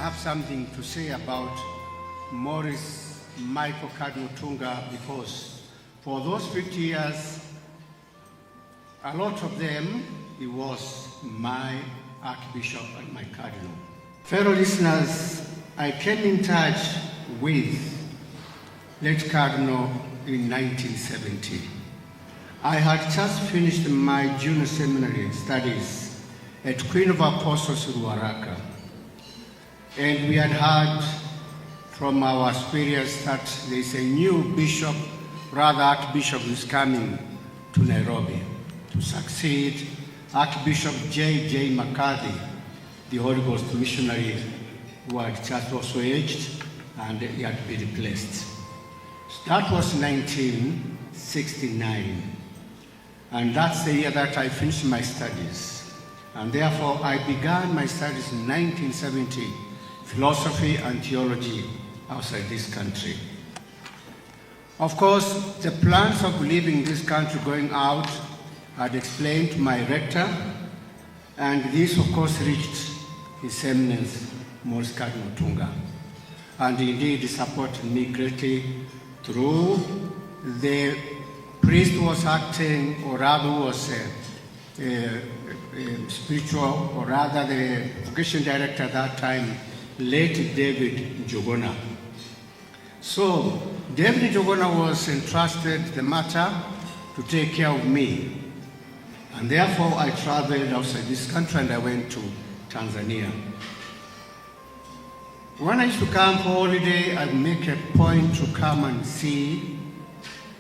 have something to say about Maurice Michael Cardinal Otunga, because for those 50 years, a lot of them, he was my Archbishop and my Cardinal. Fellow listeners, I came in touch with late Cardinal in 1970. I had just finished my junior seminary studies at Queen of Apostles Ruaraka. And we had heard from our superiors that there is a new bishop, rather Archbishop, who is coming to Nairobi to succeed Archbishop J. McCarthy, the Holy Ghost missionary who had just also aged and he had been replaced. That was 1969. And that's the year that I finished my studies. And therefore, I began my studies in 1970, philosophy and theology outside this country. Of course, the plans of leaving this country, going out, had explained to my rector, and this, of course, reached His Eminence, Maurice Cardinal Otunga. And indeed, he supported me greatly through the priest who was acting, or rather was spiritual, or rather the vocation director at that time, late David Jogona. So David Jogona was entrusted the matter to take care of me. And therefore I traveled outside this country and I went to Tanzania. When I used to come for holiday, I'd make a point to come and see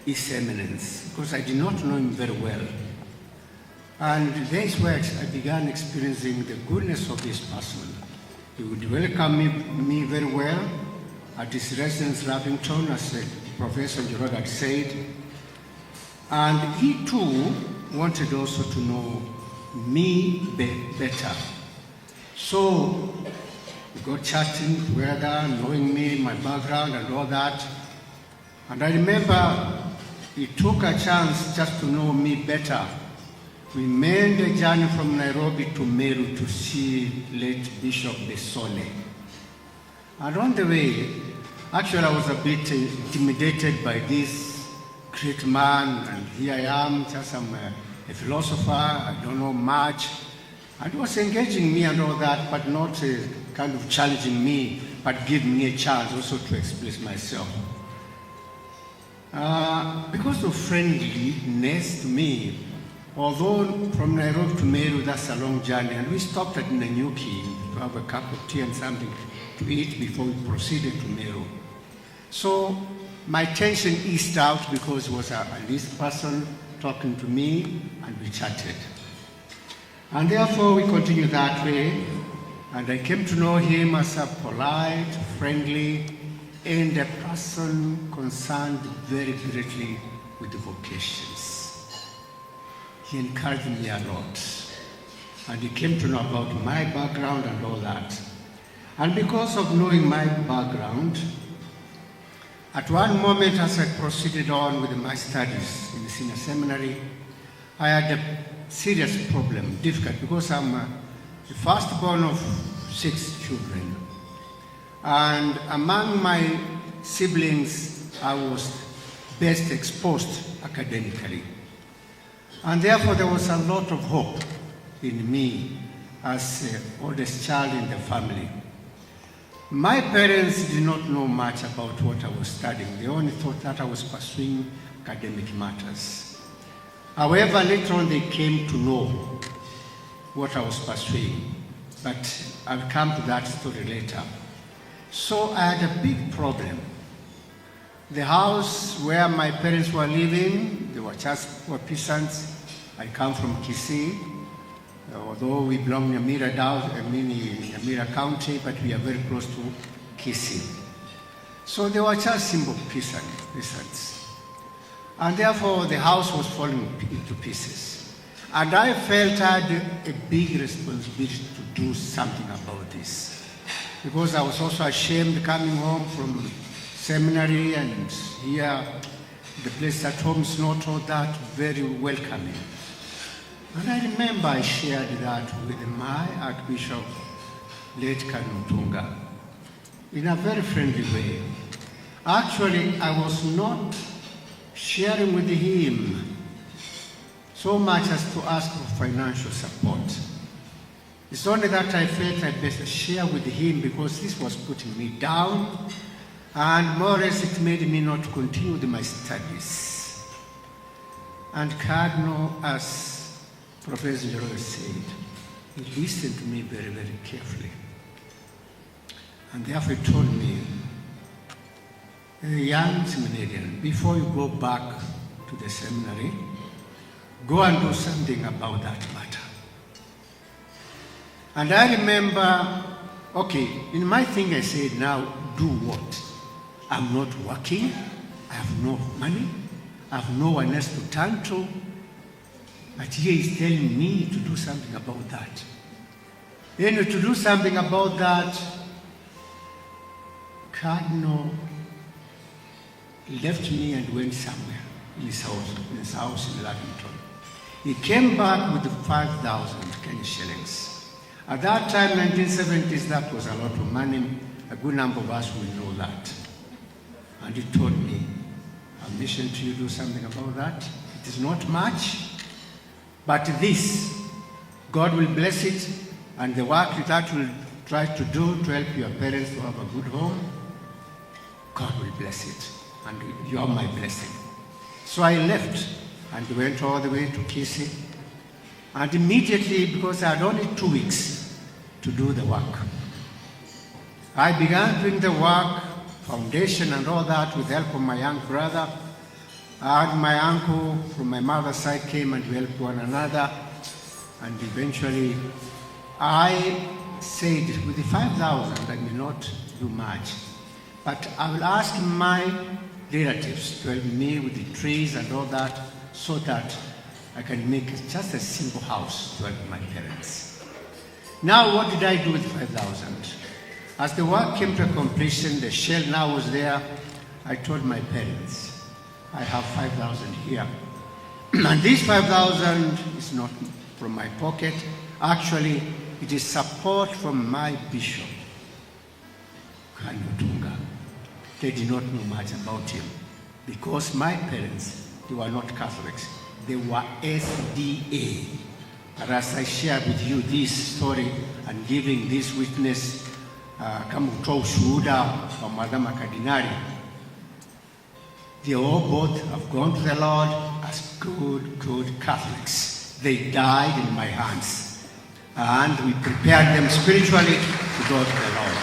His Eminence, because I did not know him very well. And that's where I began experiencing the goodness of this person. He would welcome me very well at his residence, Lavington, as Professor Njoroge had said. And he too wanted also to know me better. So we got chatting together, knowing me, my background and all that. And I remember he took a chance just to know me better. We made a journey from Nairobi to Meru to see late Bishop Besole. And on the way, actually I was a bit intimidated by this great man, and here I am, just I'm a philosopher, I don't know much. And he was engaging me and all that, but not kind of challenging me, but giving me a chance also to express myself. Because of friendliness to me, although from Nairobi to Meru, that's a long journey, and we stopped at Nanyuki to have a cup of tea and something to eat before we proceeded to Meru. So my tension eased out because it was a least person talking to me, and we chatted. And therefore we continued that way, and I came to know him as a polite, friendly, and a person concerned very greatly with the vocations. He encouraged me a lot, and he came to know about my background and all that. And because of knowing my background, at one moment as I proceeded on with my studies in the senior seminary, I had a serious problem, difficult, because I'm the firstborn of 6 children. And among my siblings, I was best exposed academically. And therefore there was a lot of hope in me as the oldest child in the family. My parents did not know much about what I was studying. They only thought that I was pursuing academic matters. However, later on they came to know what I was pursuing, but I'll come to that story later. So I had a big problem. The house where my parents were living, they were just poor peasants. I come from Kisii, although we belong in Nyamira County, but we are very close to Kisii. So they were just simple peasants. And therefore the house was falling into pieces. And I felt I had a big responsibility to do something about this, because I was also ashamed coming home from seminary, and here the place at home is not all that very welcoming. And I remember I shared that with my Archbishop, late Cardinal Otunga. in a very friendly way. Actually, I was not sharing with him so much as to ask for financial support. It's only that I felt I best share with him because this was putting me down, and more or less it made me not continue with my studies. And Cardinal, as Professor Njoroge said, he listened to me very, very carefully. And therefore he told me, a young seminarian, before you go back to the seminary, go and do something about that matter. And I remember, okay, in my thing I said, now do what? I'm not working, I have no money, I have no one else to turn to, but here he's telling me to do something about that. Then to do something about that, Cardinal left me and went somewhere in his house in Lavington. He came back with 5,000 Kenyan shillings. At that time, 1970s, that was a lot of money. A good number of us will know that. And he told me, I'll mission to you, do something about that. It is not much, but this, God will bless it, and the work that will try to do to help your parents to have a good home, God will bless it, and you are my blessing. So I left and went all the way to Kisii, and immediately, because I had only 2 weeks to do the work, I began doing the work, foundation and all that, with the help of my young brother. And my uncle from my mother's side came and we helped one another, and eventually I said, with the 5,000 I may not do much, but I will ask my relatives to help me with the trees and all that, so that I can make just a simple house to help my parents. Now what did I do with 5,000? As the work came to completion, the shell now was there, I told my parents, I have 5,000 here. And this 5,000 is not from my pocket. Actually, it is support from my bishop, Cardinal Otunga. They did not know much about him because my parents, they were not Catholics. They were SDA. And as I shared with you this story and giving this witness, kama kutoa ushuhuda wa Madama Kardinali, they all both have gone to the Lord as good Catholics. They died in my hands, and we prepared them spiritually to go to the Lord.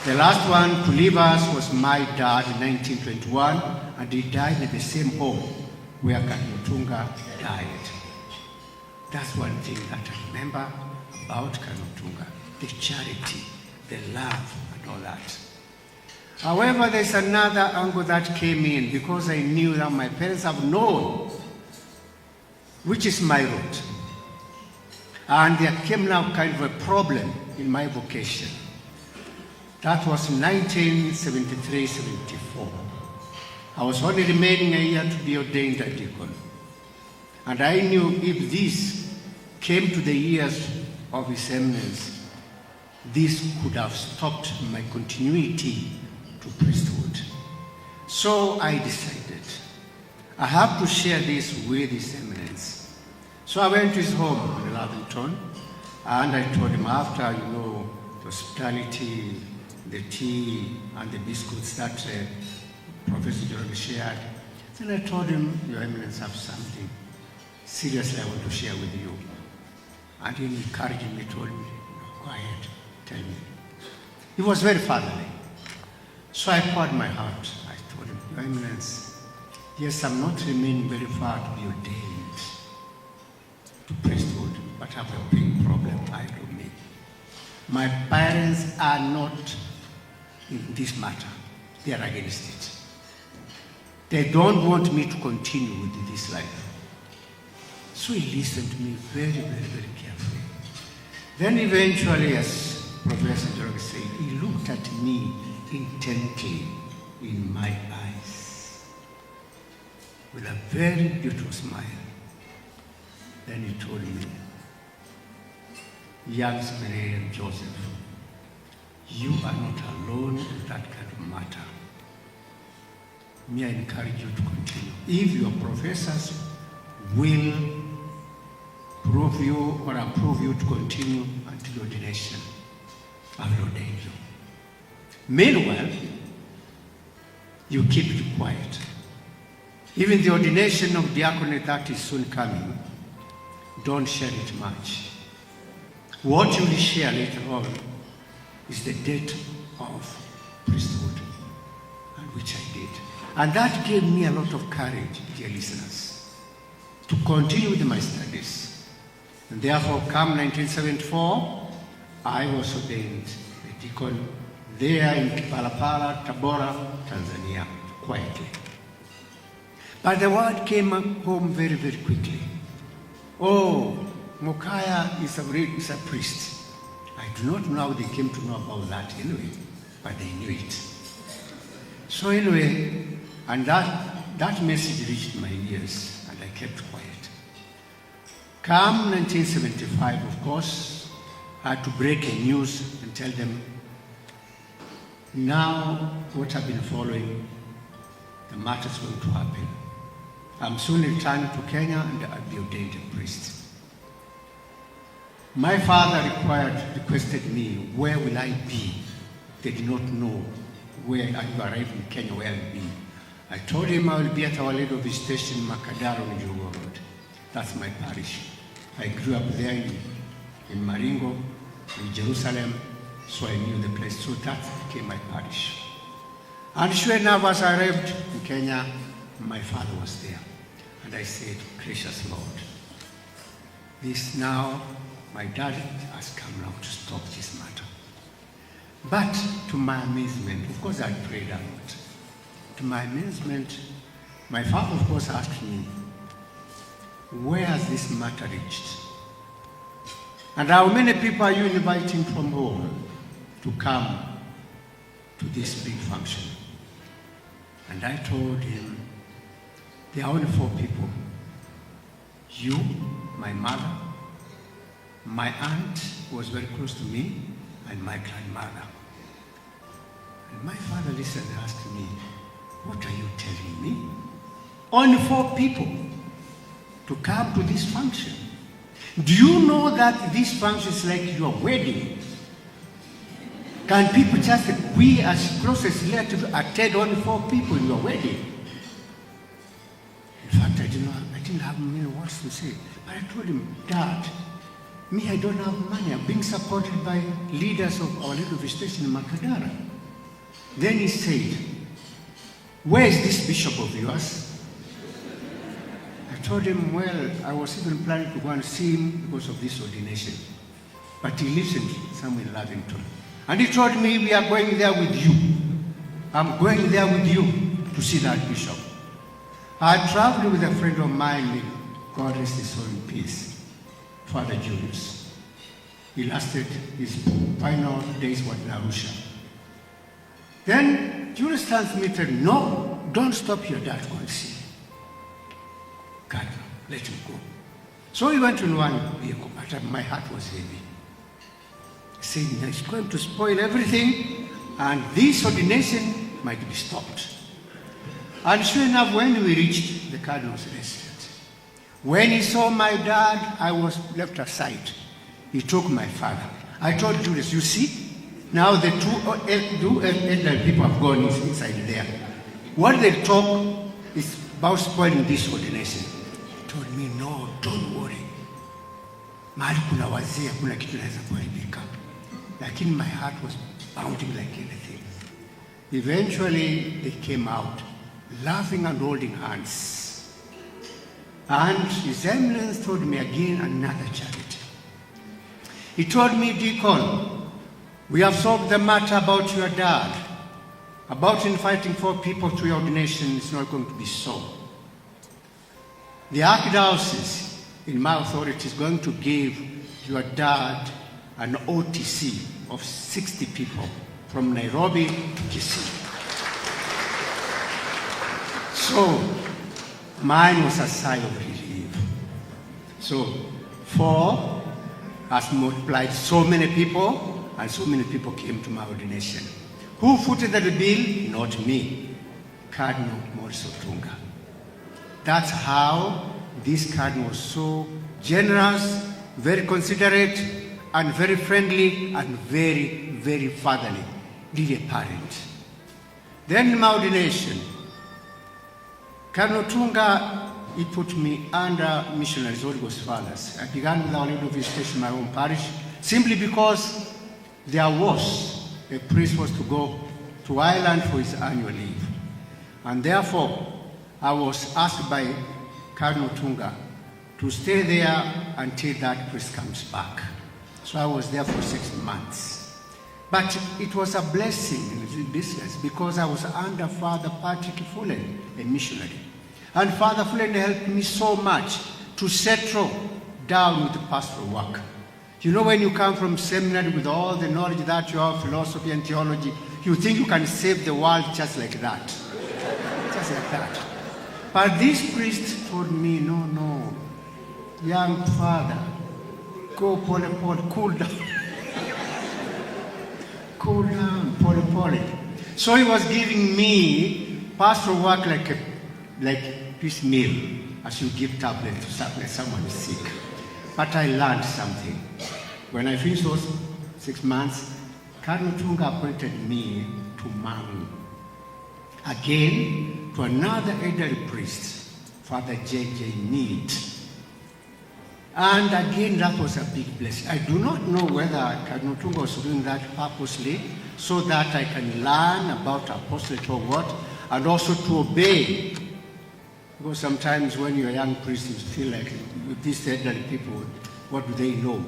The last one to leave us was my dad in 1921, and he died in the same home where Cardinal Otunga died. That's one thing that I remember about Cardinal Otunga, the charity, the love, and all that. However, there's another angle that came in because I knew that my parents have known which is my route. And there came now kind of a problem in my vocation. That was 1973-74. I was only remaining a year to be ordained a deacon. And I knew if this came to the ears of His Eminence, this could have stopped my continuity to priesthood. So I decided, I have to share this with His Eminence. So I went to his home in Lavington, and I told him after, the hospitality, the tea, and the biscuits that Professor Njoroge shared. Then I told him, Your Eminence, have something seriously I want to share with you. And he encouraged me, told me, go ahead, tell me. He was very fatherly. So I poured my heart. I told him, Your Eminence, yes, I'm not remaining very far to be ordained to priesthood, but I have a big problem, I do me. My parents are not in this matter. They are against it. They don't want me to continue with this life. So he listened to me very, very, very carefully. Then eventually, as Professor Njoroge said, he looked at me intently in my eyes with a very beautiful smile. Then he told me, young seminarian Joseph, You are not alone with that kind of matter. May I encourage you to continue. If your professors will prove you or approve you to continue until ordination, I will ordain you. Meanwhile, you keep it quiet. Even the ordination of diaconate that is soon coming, don't share it much. What you will share later on is the date of priesthood, and which I did. And that gave me a lot of courage, dear listeners, to continue with my studies. And therefore, come 1974, I was ordained a deacon there in Kipalapala, Tabora, Tanzania, quietly. But the word came home very, very quickly. Oh, Mokaya is a priest. I do not know how they came to know about that anyway, but they knew it. So anyway, and that message reached my ears, and I kept quiet. Come 1975, of course, I had to break a news and tell them, now what I've been following, the matter's going to happen. I'm soon returning to Kenya and I'll be ordained a priest. My father requested me, where will I be? They did not know where I arrived in Kenya, where I'll be. I told him I will be at Our Lady of Visitation, Makadaro, Njugu Road. That's my parish. I grew up there in Maringo, in Jerusalem, so I knew the place. So that became my parish. And sure enough, as I arrived in Kenya, my father was there. And I said, gracious Lord, this now, my dad has come now to stop this matter. But to my amazement, of course I prayed a lot. To my amazement, my father of course asked me, where has this matter reached? And how many people are you inviting from home to come to this big function? And I told him, there are only 4 people. You, my mother, my aunt who was very close to me, and my grandmother. And my father listened and asked me, what are you telling me? Only 4 people to come to this function. Do you know that this function is like your wedding? Can people just, we as closest relatives attend only 4 people in your wedding? In fact, I didn't have many words to say. But I told him, Dad, me, I don't have money. I'm being supported by leaders of Our Lady of Visitation in Makadara. Then he said, where is this bishop of yours? I told him, well, I was even planning to go and see him because of this ordination. But he lives somewhere in Lavington. And he told me, we are going there with you. I'm going there with you to see that bishop. I traveled with a friend of mine, God rest his soul in peace, Father Julius. He lasted his final days in Arusha. Then Julius tells me, no, don't stop your dad, go and see him. Cardinal, let him go. So he went in one vehicle, but my heart was heavy. Saying that it's going to spoil everything, and this ordination might be stopped. And sure enough, when we reached the Cardinal's residence, when he saw my dad, I was left aside. He took my father. I told Julius, you see, now the 2 elderly people have gone inside there. What they talk is about spoiling this ordination. He told me, no, don't worry. Mahali kuna wazee, kuna kitu naweza kuharibika. Lakini my heart was pounding like anything. Eventually, they came out, laughing and holding hands. And His Eminence told me again another charity. He told me, Deacon, we have solved the matter about your dad. About inviting 4 people to your ordination is not going to be so. The Archdiocese, in my authority, is going to give your dad an OTC of 60 people from Nairobi to Kisii. So, mine was a sigh of relief. So, 4 has multiplied so many people, and so many people came to my ordination. Who footed the bill? Not me, Cardinal Maurice Otunga. That's how this cardinal was so generous, very considerate, and very friendly, and very, very fatherly, really a parent. Then in my ordination, Cardinal Otunga, he put me under missionaries, Holy Ghost fathers. I began with Our Lady of Visitation in my own parish, simply because there was a priest was to go to Ireland for his annual leave. And therefore, I was asked by Cardinal Otunga to stay there until that priest comes back. So I was there for 6 months. But it was a blessing in business because I was under Father Patrick Fullen, a missionary. And Father Fullen helped me so much to settle down with the pastoral work. You know, when you come from seminary with all the knowledge that you have, philosophy and theology, you think you can save the world just like that. Just like that. But this priest told me, no, young father, go pole, cool down. Cool down, pole. So he was giving me pastoral work like piecemeal, as you give tablets to someone is sick. But I learned something. When I finished those 6 months, Cardinal Otunga appointed me to Mangu. Again, to another elderly priest, Father J.J. Mead. And again, that was a big blessing. I do not know whether Cardinal Otunga was doing that purposely so that I can learn about apostolate or what, and also to obey. Because sometimes when you're a young priest, you feel like with these elderly people, what do they know?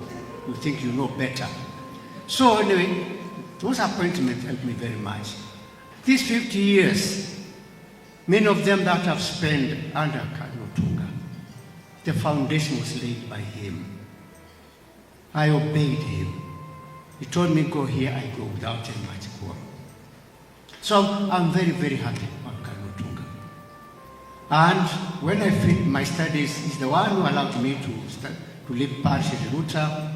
You think you know better. So anyway, those appointments helped me very much. These 50 years, many of them that I've spent under Cardinal Otunga, the foundation was laid by him. I obeyed him. He told me, go here, I go without any much quarrel. So I'm very, very happy about Cardinal Otunga. And when I finished my studies, he's the one who allowed me to live parish in Ruta.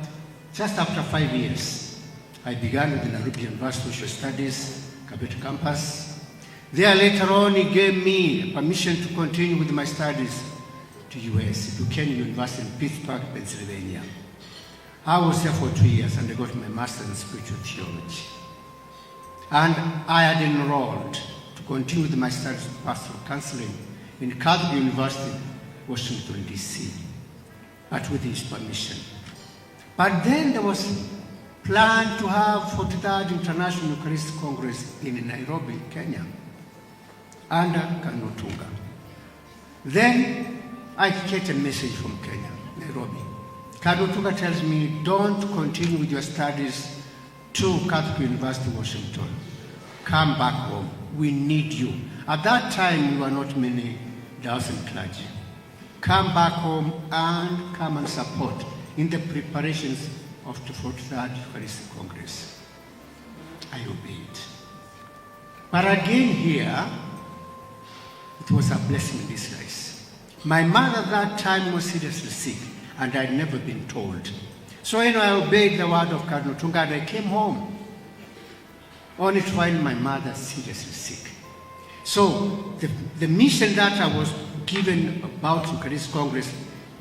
Just after 5 years, I began with the Nairobi University Social Studies, Kabete campus. There later on, he gave me permission to continue with my studies to US, to Kenya University in Pittsburgh, Pennsylvania. I was there for 2 years and I got my master's in spiritual theology. And I had enrolled to continue with my studies of pastoral counseling in Cardinal University, Washington, D.C., but with his permission. But then there was a plan to have 43rd International Eucharistic Congress in Nairobi, Kenya, under Cardinal Otunga. Then I get a message from Kenya, Nairobi. Cardinal Otunga tells me, don't continue with your studies to Catholic University, Washington. Come back home. We need you. At that time, we were not many dozen clergy. Come back home and come and support in the preparations of the 43rd Eucharistic Congress. I obeyed. But again here, it was a blessing in disguise. My mother at that time was seriously sick, and I had never been told. So I obeyed the word of Cardinal Otunga, and I came home, only to find my mother seriously sick. So the mission that I was given about Eucharistic Congress,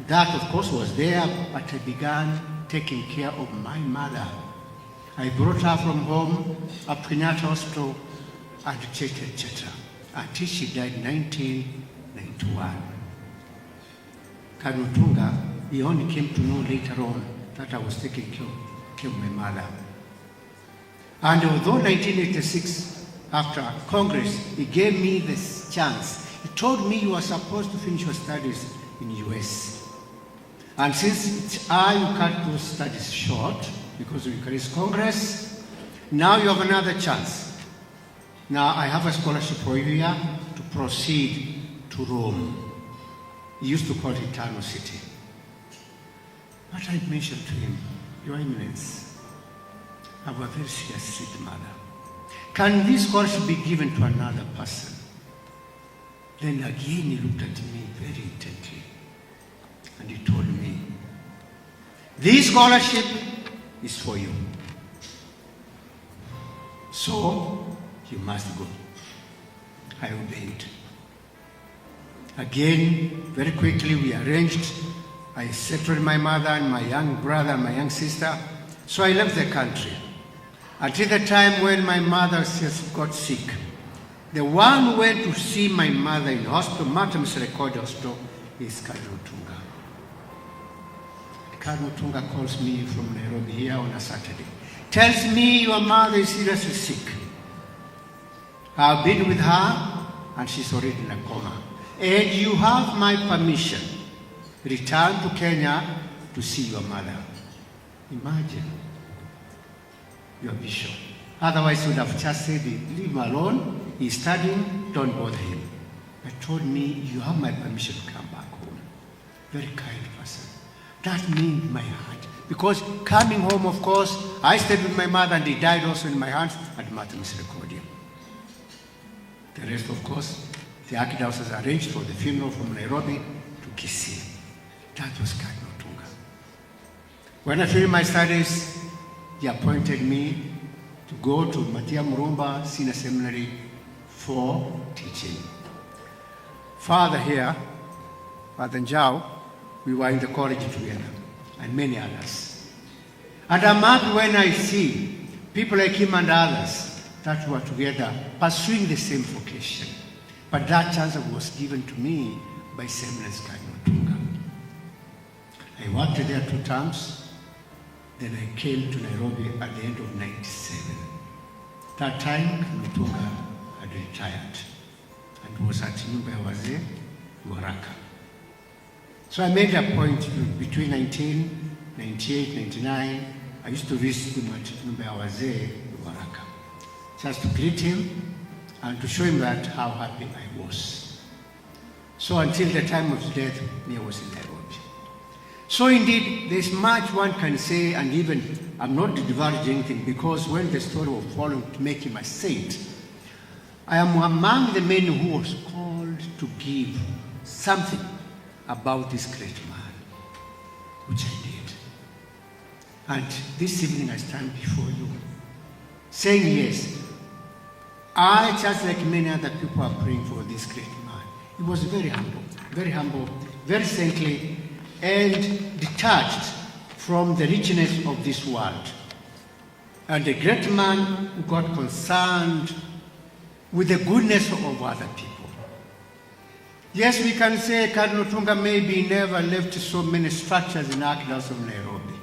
that of course was there, but I began taking care of my mother. I brought her from home up to Kenyatta Hospital and etc. Until she died in 1991. Cardinal Otunga, he only came to know later on that I was taking care of my mother. And although 1986, after Congress, he gave me this chance. He told me you are supposed to finish your studies in the US. And since I cut those studies short because of Eucharistic Congress, now you have another chance. Now I have a scholarship for you here to proceed to Rome. He used to call it Eternal City. But I mentioned to him, Your Eminence, I have a very serious sick mother. Can this scholarship be given to another person? Then again he looked at me very intently and he told me, this scholarship is for you. So you must go. I obeyed. Again, very quickly we arranged. I settled my mother and my young brother and my young sister. So I left the country. Until the time when my mother just got sick. The one who went to see my mother in hospital, Maurice Record Hospital, is Cardinal Otunga. Cardinal Otunga calls me from Nairobi here on a Saturday. Tells me your mother is seriously sick. I've been with her and she's already in a coma. And you have my permission. Return to Kenya to see your mother. Imagine. Your bishop. Otherwise, would have just said, leave him alone. He's studying, don't bother him. But told me, you have my permission to come back home. Very kind person. That means my heart. Because coming home, of course, I stayed with my mother and he died also in my hands at Maurice Record. The rest, of course, the archdiocese arranged for the funeral from Nairobi to Kisii. That was Cardinal Otunga. When I finished my studies, he appointed me to go to Matia Murumba Senior Seminary for teaching. Father here, Father Njau, we were in the college together, and many others. And I'm happy when I see people like him and others that were together pursuing the same vocation. But that chance was given to me by Seminary Cardinal Otunga. I worked there 2 terms, then I came to Nairobi at the end of 97. That time, Otunga had retired and was at Nyumba ya Wazee, Waraka. So I made a point between 1998, 99, I used to visit him at Nyumba ya Wazee, Waraka, just to greet him and to show him that how happy I was. So until the time of his death, I was in Nairobi. So indeed, there's much one can say, and even I'm not divulging anything, because when the story of following to make him a saint, I am among the men who was called to give something about this great man, which I did. And this evening I stand before you, saying yes, I, just like many other people, are praying for this great man. He was very humble, very saintly, and detached from the richness of this world. And a great man who got concerned with the goodness of other people. Yes, we can say Cardinal Otunga maybe never left so many structures in Archdiocese of Nairobi,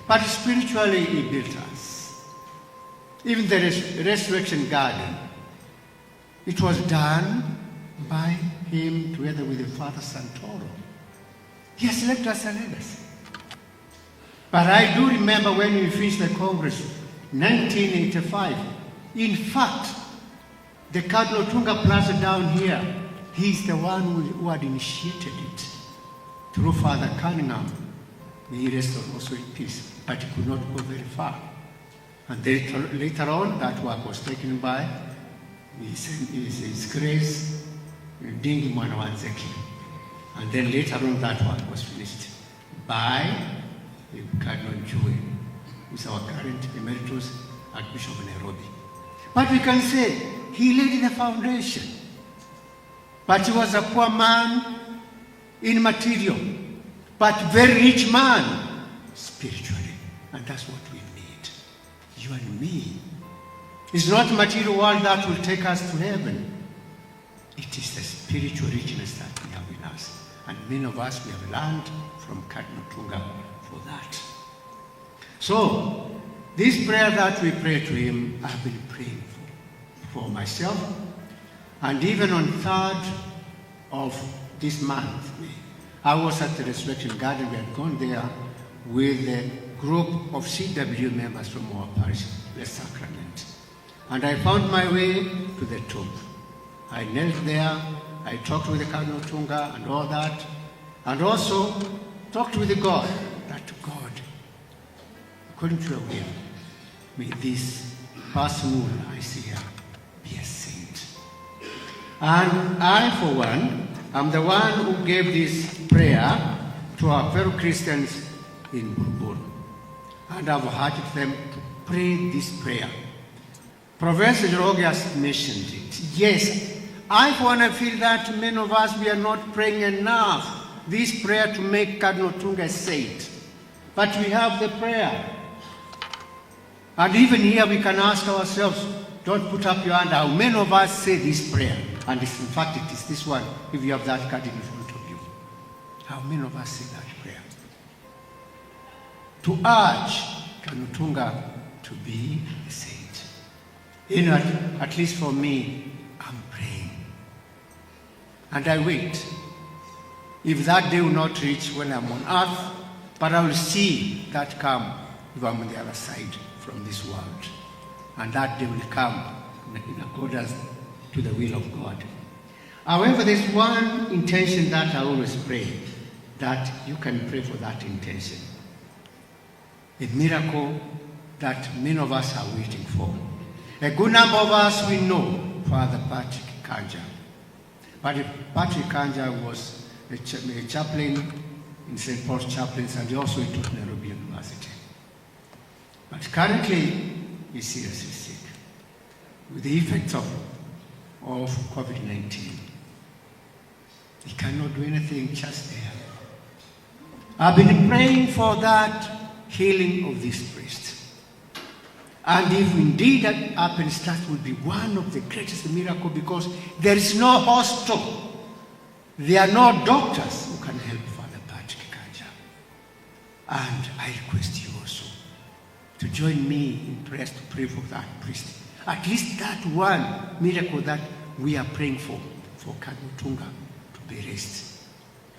but spiritually he built us. Even the Resurrection Garden, it was done by him together with the Father Santoro. He has left us a legacy. But I do remember when we finished the Congress, 1985. In fact, the Cardinal Otunga Plaza down here, he's the one who had initiated it through Father Cunningham. May he rest also in peace, but he could not go very far. And then later on, that work was taken by His Grace, Dingi Mwanawanzeki. And then later on, that work was finished by Cardinal Njue, who's our current emeritus Archbishop of Nairobi. But we can say he laid the foundation. But he was a poor man in material, but very rich man spiritually. And that's what we need. You and me. It's not material world that will take us to heaven. It is the spiritual richness that we have in us. And many of us, we have learned from Cardinal Otunga for that. So, this prayer that we pray to him, I've been praying for myself. And even on 3rd of this month, I was at the Resurrection Garden. We had gone there with a group of CW members from our parish, the Sacrament. And I found my way to the tomb. I knelt there, I talked with the Cardinal Otunga and all that, and also talked with God, that God, according to your will, may this person who I see here be a saint. And I, for one, am the one who gave this prayer to our fellow Christians in Buruburu. And I've urged them to pray this prayer. Professor Roge has mentioned it. Yes, I want to feel that many of us, we are not praying enough this prayer to make Cardinal Otunga a saint. But we have the prayer. And even here we can ask ourselves, don't put up your hand, how many of us say this prayer? And in fact it is this one, if you have that card in front of you. How many of us say that prayer? To urge Cardinal Otunga to be a saint. You know, at least for me, I'm praying. And I wait. If that day will not reach when I'm on earth, but I will see that come if I'm on the other side from this world. And that day will come in accordance to the will of God. However, there's one intention that I always pray, that you can pray for that intention. A miracle that many of us are waiting for. A good number of us, we know Father Patrick Kanja. But Patrick Kanja was a chaplain in St. Paul's Chaplains, and he also taught Nairobi University. But currently, he's seriously sick with the effects of COVID-19. He cannot do anything just there. I've been praying for that healing of this priest. And if indeed that happens, that will be one of the greatest miracles, because there is no hospital. There are no doctors who can help Father Patrick Kanja. And I request you also to join me in prayers to pray for that priest. At least that one miracle that we are praying for Cardinal Otunga to be raised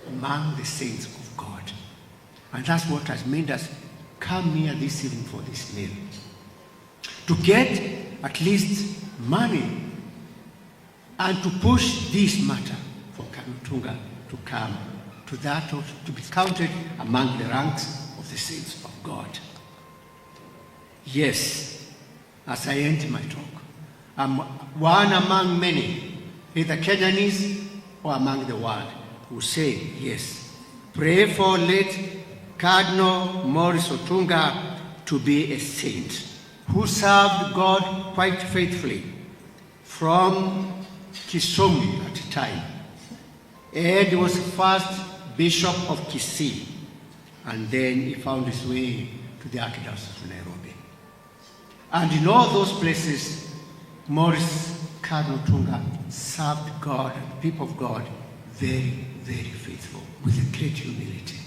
among the saints of God. And that's what has made us come here this evening for this meal. To get at least money and to push this matter for Cardinal Otunga to come to that, or to be counted among the ranks of the saints of God. Yes, as I end my talk, I'm one among many, either Kenyanese or among the world, who say, yes, pray for late Cardinal Maurice Otunga to be a saint, who served God quite faithfully from Kisumu at the time. Ed was first Bishop of Kisii, and then he found his way to the Archdiocese of Nairobi. And in all those places, Maurice Cardinal Otunga served God and the people of God very, very faithful, with a great humility.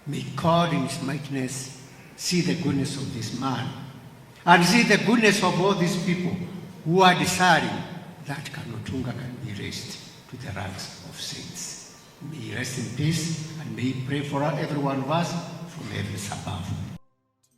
May God in His mightiness see the goodness of this man, and see the goodness of all these people who are desiring that Cardinal Otunga can be raised to the ranks of saints. May he rest in peace, and may he pray for every one of us from heavens above.